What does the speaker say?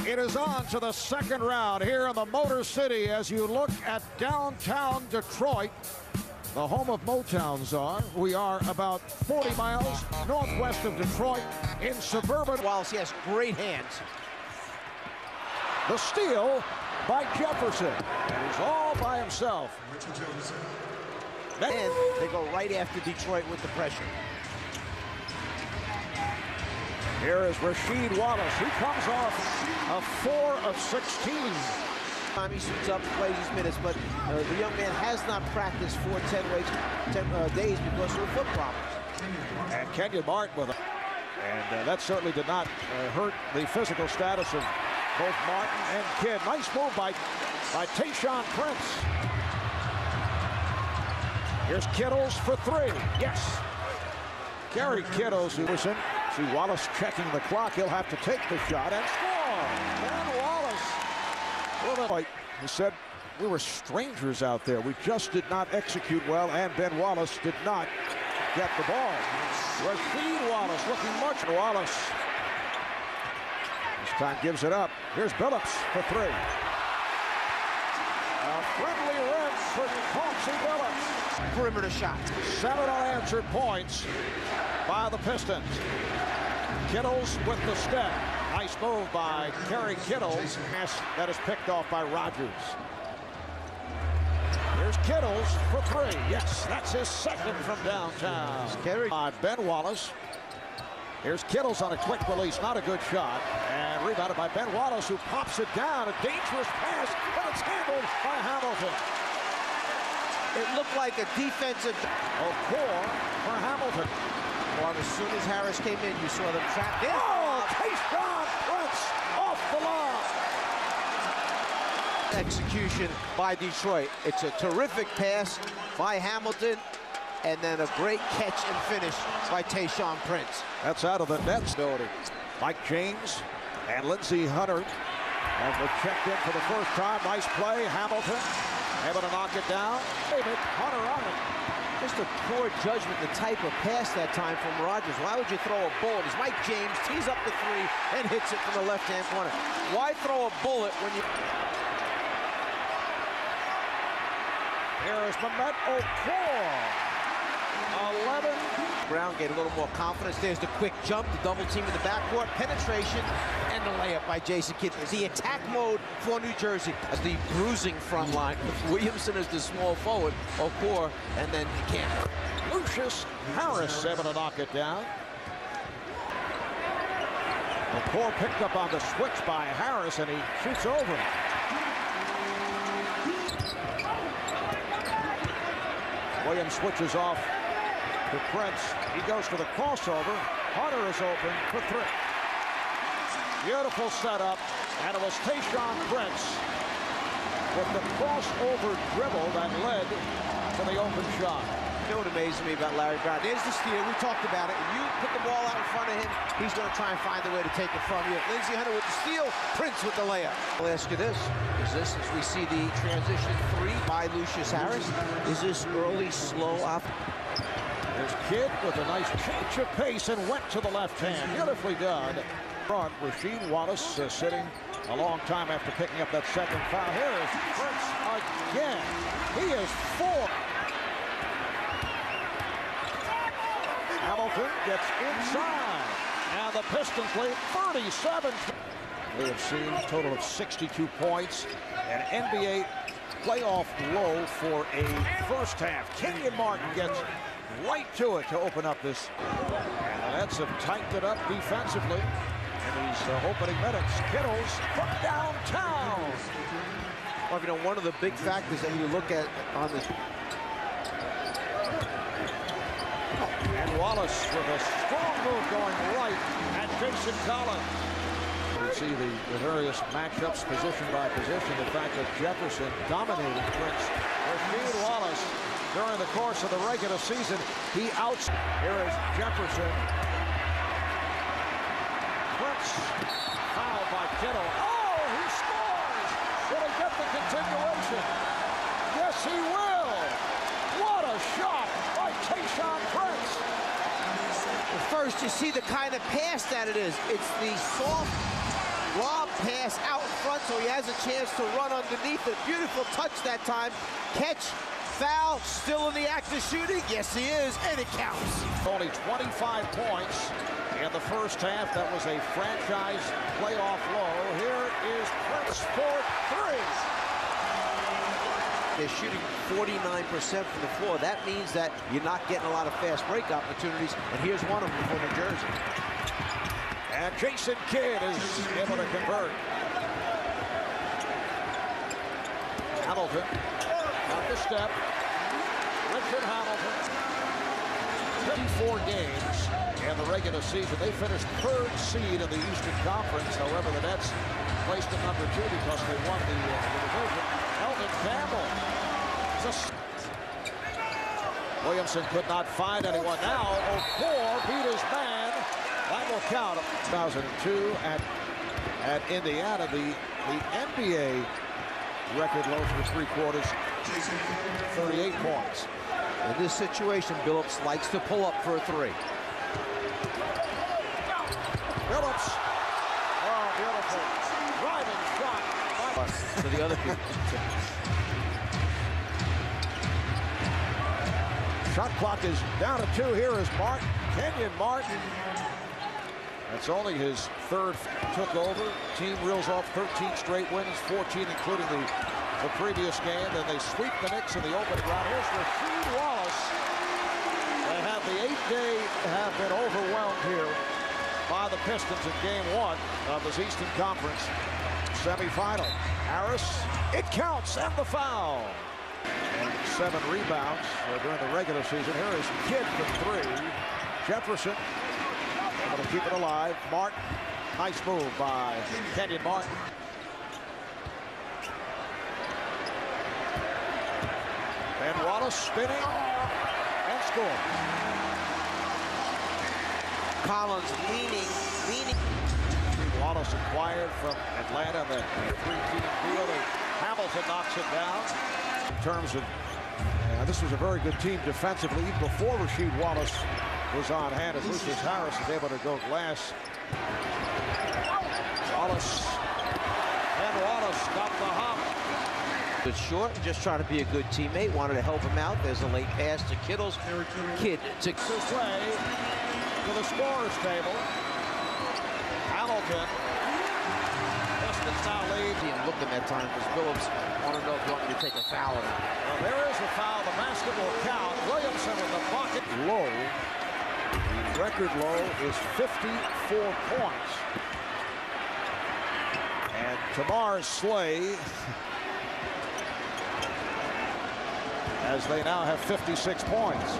It is on to the second round here in the Motor City as you look at downtown Detroit, the home of Motown Czar. We are about 40 miles northwest of Detroit in suburban. Wallace, he has great hands. The steal by Jefferson. He's all by himself. And they go right after Detroit with the pressure. Here is Rasheed Wallace. He comes off a 4 of 16. He suits up, plays his minutes, but the young man has not practiced for 10 days because of the foot problems. And Kenyon Martin with it. And that certainly did not hurt the physical status of both Martin and Kidd. Nice move by Tayshaun Prince. Here's Kittles for 3. Yes. Gary Kittles, who was in. See Wallace checking the clock. He'll have to take the shot and score. Ben Wallace. He said, we were strangers out there. We just did not execute well, and Ben Wallace did not get the ball. Rasheed Wallace looking much. Wallace this time gives it up. Here's Billups for 3. A friendly rim for Chauncey Billups. Perimeter shot. 7 unanswered points by the Pistons. Kittles with the step. Nice move by Kerry Kittles. That is picked off by Rogers. Here's Kittles for 3. Yes, that's his second from downtown. By Ben Wallace. Here's Kittles on a quick release. Not a good shot. And rebounded by Ben Wallace, who pops it down. A dangerous pass, but it's handled by Hamilton. It looked like a defensive. Okor for Hamilton. Well, as soon as Harris came in, you saw them trapped in. Oh, Tayshaun Prince off the line. Execution by Detroit. It's a terrific pass by Hamilton, and then a great catch and finish by Tayshaun Prince. That's out of the Nets building. Mike James and Lindsey Hunter have been checked in for the first time. Nice play. Hamilton able to knock it down. David Hunter on it. Just a poor judgment, the type of pass that time from Rogers. Why would you throw a bullet? As Mike James tees up the 3 and hits it from the left-hand corner. Why throw a bullet when you... Here is Mehmet Okor. 11. Brown get a little more confidence. There's the quick jump, the double team in the backcourt, penetration, and the layup by Jason Kidd. The attack mode for New Jersey as the bruising front line with Williamson as the small forward, Okor, and then Campbell. Lucius Harris able to knock it down. Okor picked up on the switch by Harris, and he shoots over. Williams switches off to Prince. He goes to the crossover. Hunter is open for 3. Beautiful setup, and it was Tayshaun Prince with the crossover dribble that led to the open shot. You know what amazes me about Larry Brown? There's the steal. We talked about it. You put the ball out in front of him, he's going to try and find a way to take it from you. Lindsey Hunter with the steal, Prince with the layup. I'll ask you this. Is this, as we see the transition 3 by Lucius Harris, is this early, slow up? There's Kidd with a nice change of pace and went to the left hand. Beautifully done. Front, Rasheed Wallace sitting a long time after picking up that second foul. Here is Prince again. He is 4. Hamilton gets inside, and the Pistons lead 37. We have seen a total of 62 points, an NBA playoff low for a first half. Kenyon Martin gets right to it to open up this. And the Nets have tightened it up defensively in these opening minutes. Kittles from downtown. Well, you know, one of the big factors that you look at on this. And Wallace with a strong move going right at Jason Collins. You see the various matchups position by position. The fact that Jefferson dominated Prince. Rasheed Wallace during the course of the regular season, he outs. Here is Jefferson. Prince fouled by Kittle. Oh, he scores! Will he get the continuation? Yes, he will. What a shot by Tayshaun Prince. First, you see the kind of pass that it is. It's the soft Lob pass out in front so he has a chance to run underneath it. Beautiful touch that time. Catch, foul, still in the act of shooting. Yes, he is, and it counts. Only 25 points in the first half. That was a franchise playoff low. Here is Prince for three. They're shooting 49% from the floor. That means that you're not getting a lot of fast break opportunities, and here's one of them for New Jersey. And Jason Kidd is able to convert. Hamilton up the step. Richard Hamilton. 54 games in the regular season. They finished third seed in the Eastern Conference. However, the Nets placed at number 2 because they won the division. Elton Campbell. Williamson could not find anyone. Now, Okor beat his man. That will count. 2002 at Indiana, the NBA record low for 3 quarters, 38 points. In this situation, Billups likes to pull up for a 3. Billups. Oh, beautiful. Driving shot. To the other people. Shot clock is down to 2. Here is Martin. Kenyon Martin. That's only his third took over. Team reels off 13 straight wins, 14 including the previous game. Then they sweep the Knicks in the opening round. Here's Rasheed Wallace. They have the 8-day have been overwhelmed here by the Pistons in game 1 of this Eastern Conference semifinal. Harris, it counts, and the foul. And 7 rebounds during the regular season. Here is Kidd for 3. Jefferson able to keep it alive. Martin, nice move by Kenyon Martin. And Wallace spinning and scoring. Collins leaning. Wallace acquired from Atlanta, that 3-team deal. Hamilton knocks it down. In terms of, this was a very good team defensively, even before Rasheed Wallace was on hand, as Lucius Harris is able to go glass. Wallace got the hop. Good short, just trying to be a good teammate, wanted to help him out. There's a late pass to Kittles. Kidd to This way to the scorer's table. Hamilton. Pistons now lead. Looking that time because Billups wanted to know if you want me to take a foul or not. Well, there is a foul. The basket will count. Williamson with the pocket. Low. The record low is 54 points. And Tamar Slay, as they now have 56 points.